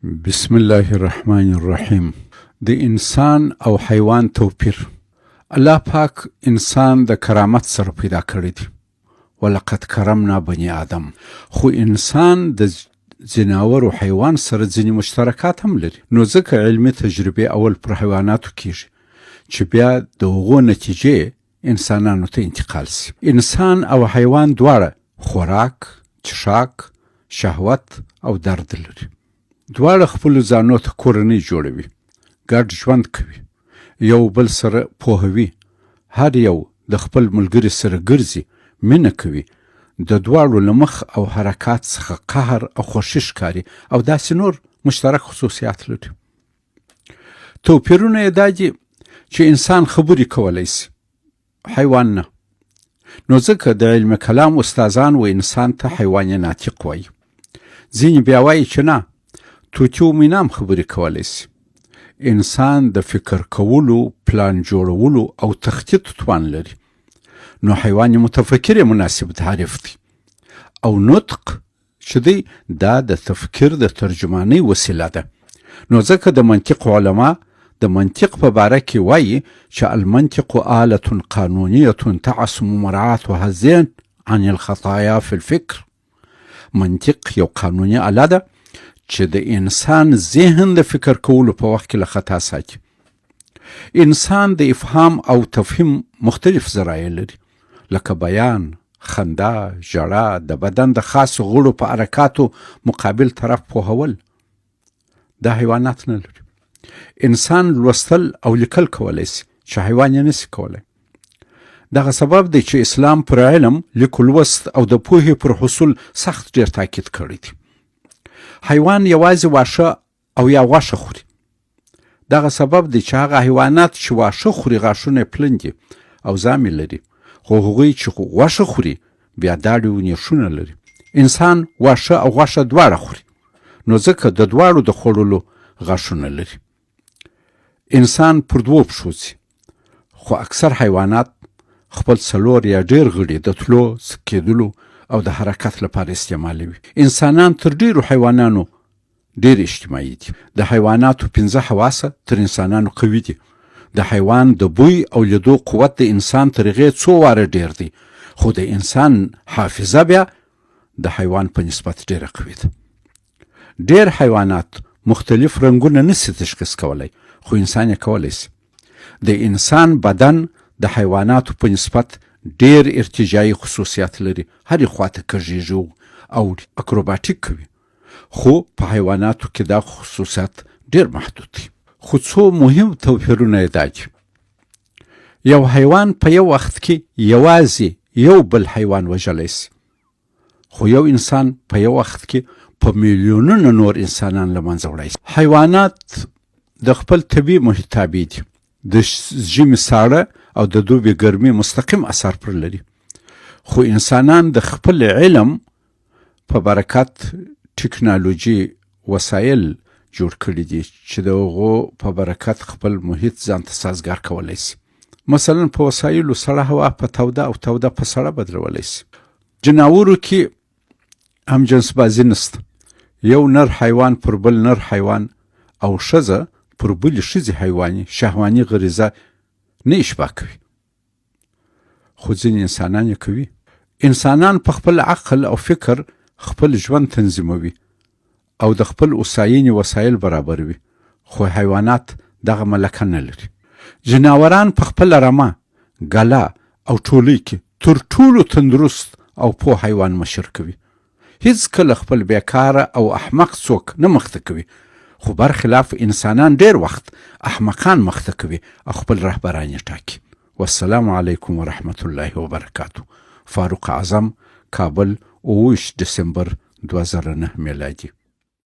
بسم الله الرحمن الرحیم. د انسان او حیوان توپیر. الله پاک انسان د کرامت سره پیدا کړی دی. ولقد کرمنا بني آدم. خو انسان د ځناور او حیوان سره ځینې مشترکات هم لري. نو ځکه علمي تجربې اول پر حیواناتو کیږي چې بیا د هغو نتیجې انسانانو ته انتقال سي. انسان او حیوان دواړه خوراک، څښاک، شهوت او درد لري. دواړه خپلو ځانو ته کورنۍ جوړوي، ګډ ژوند کوي، یو بل سره پوهوي، هر یو د خپل ملګري سره ګرځي، مینه کوي، د دواړو له مخ او حرکات څخه قهر او خوښي ښکاري او داسې نور مشترک خصوصیات لري. توپیرونه یې دا دي چې انسان خبرې کولی سي، حیوان نه. نو ځکه د علم کلام استادان و انسان ته حیوان ناطق وایي. ځینې بیا وایي چې نه، توتي و مینه هم خبرې کولی سي. انسان د فکر کولو، پلان جوړولو او تخطیط توان لري. نو حیوان متفکر مناسب تعریف دی. او نطق چې دی دا د تفکر د ترجمانۍ وسیله ده. نو ځکه د منطق علما د منطق په باره کې وایي چې المنطق آلة قانونیة تعصم مراعاتها الذهن عن الخطایا فی الفکر. منطق یو قانوني آله ده چې د انسان ذهن د فکر کولو په وخت کې له خطا ساتي. انسان د افهام او تفهیم مختلف ذرایع لري، لکه بیان، خندا، ژړا، د بدن د خاصو غړو په حرکاتو مقابل طرف پوهول. دا حیوانات نه لري. انسان لوستل او لیکل کولی سي چې حیوان یې نسي کولی. دغه سبب دی چې اسلام پر علم، لیک لوست او د پوهې پر حصول سخت ډیر تاکید کړی دی. حیوان یوازې واښه او یا غوښه خوري. دغه سبب دی چې هغه حیوانات چې واښه خوري غاښونه یې پلن دي او زامې لري، خو هغوی چې غوښه خوري بیا داړې و نیښونه لري. انسان واښه او غوښه دواړه خوري، نو ځکه د دواړو د خوړلو غاښونه لري. انسان پر دوو پښو ځي، خو اکثر حیوانات خپل څلور یا ډیر غړي د تلو، کېدلو او د حرکت لپاره استعمالوي. انسانان تر ډیرو حیوانانو ډیر اجتماعي دي. د حیواناتو 15 حواسه تر انسانانو قوي دي. د حیوان د بوی او لیدو قوت د انسان تر هغې 2 واره ډیر دی، خو د انسان حافظه بیا د حیوان په نسبت ډیره قوي ده. ډیر حیوانات مختلف رنګونه نسي تشخیص کولی، خو انسان یې کولی سي. د انسان بدن د حیواناتو په نسبت ډیر ارتجاعي خصوصیات لري، هرې خواته کږیږي او اکروباتیک کوي، خو په حیواناتو کې دا خصوصیات ډیر محدود دي. خو څو مهم توپیرونه یې دا دي. یو حیوان په یو وخت کې یوازې یو بل حیوان وژلی سي، خو یو انسان په یو وخت کې په میلیونونو نور انسانان له منځه وړی سي. حیوانات د خپل طبیعي محیط تابع دي. د ژمي ساړه او د دوبي ګرمي مستقیم اثر پر لري. خو انسانان د خپل علم په برکت ټکنالوژي وسایل جوړ کړي دي چې د هغو په برکت خپل محیط ځان ته سازګار کولی سي. مثلا په وسایلو سړه هوا په توده او توده په سړه بدلولی سي. جناورو کې هم جنس بازي نسته. یو نر حیوان پر بل نر حیوان او ښځه پر بلې ښځې حیواني شهواني غریزه نه اشباه کوي، خو ځینې انسانان یې کوي. انسانان په خپل عقل او فکر خپل ژوند تنظیموي او د خپل اوساینې وسایل برابروي، خو حیوانات دغه ملکه نه لري. جناوران په خپل رمه، ګله او ټولۍ کې تر ټولو تندرست او پوه حیوان مشر کوي. هیڅ کله خپل بیکاره او احمق څوک نه مخته کوي، خو برخلاف انسانان ډیر وخت احمقان مخته کوي او خپل رهبران یې ټاکي. والسلام علیکم ورحمت الله وبرکاته. فاروق اعظم، کابل، 28 دسمبر 2009 میلادي.